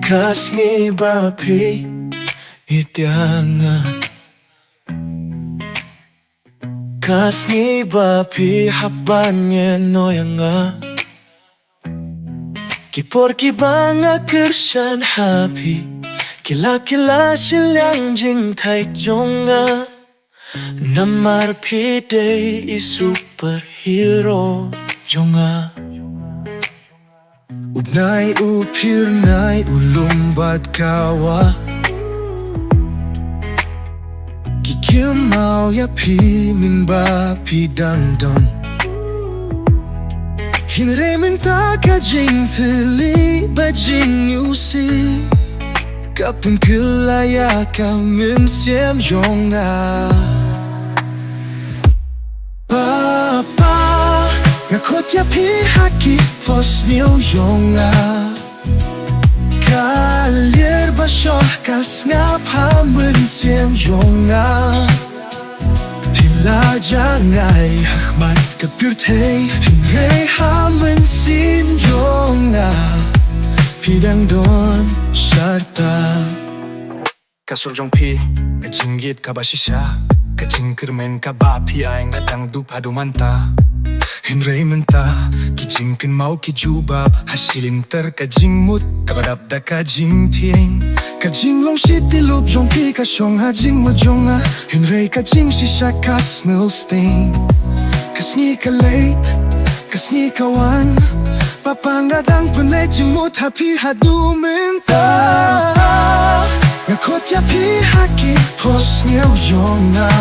Kas ngi ba pi itianga Kas ngi ba pi habanye noyanga Kipor kibanga kershan happy Kila kila silang jing thai jonga Namar pi day is superhero jonga Unay upirnay ulumbat kawa Kikimau ya pi min ba pi dandon Hinre min ta ka jing thili ba jing yusi Kapin kilaya ka min siem yonga Papa Ngakot ya pi haki fos niyo yonga Kalir ba syok kas ngap hamen siem yonga Pila jangay hakmat kapirtay Hinray hamen sim yonga Pidang don syarta Kasurjong pi kajinggit kabasisya Kajing kermen kabapi ay ngatang dupado manta Hinray menta kijingkin mau kijubab Hasilin ter kajing mut kabadabda kajing tieng Kajing long shit dilub jong pi kasyong hajing majonga Hinray kajing shisha kas no sting Kas ngi ka late, kas ngi kawan Papangadang punay jing mut happy hadu menta Ngakot ya pi haki pos ngiyaw yonga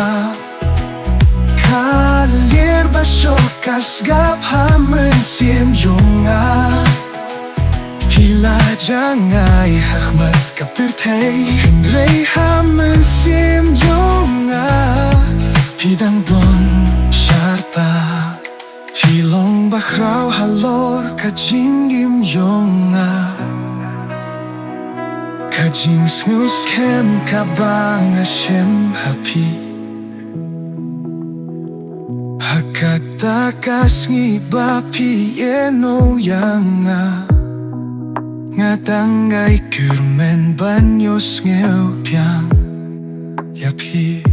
Kalir ba syokas gap hamen siem yonga Pila jangay hakmat kapirtay Hinray hamen siem yonga Pidang don syarta Pilong bakraw halor kajinggim yonga Kajing snus kem kabang asyem happy Hakata kas ngi ba pi eno yanga Ngatanggay kurmen banyos ngeo piang Yapi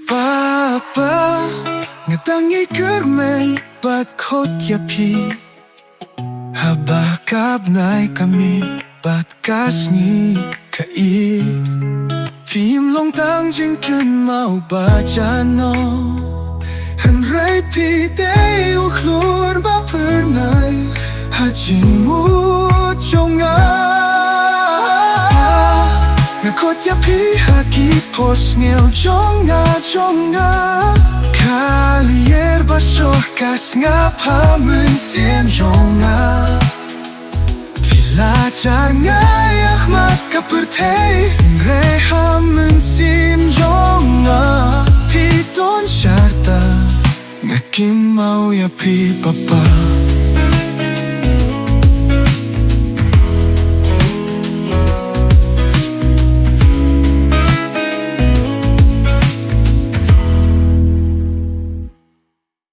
Papa Ngatanggay kurmen bat kot yapi Habakab nai kami bat kas ngi kai Phim long tang jing kun mau ba jano Hinray pi day ukhlur ba pernay Hajing mu jonga Ngakot ya pi haki pos ngel jonga jonga Kalier ba syokas ngap hamen siem yonga Vilajar ngay akmat kapirtay Hinray hamen sim yonga Piton syarta Ngakim mau ya pi papa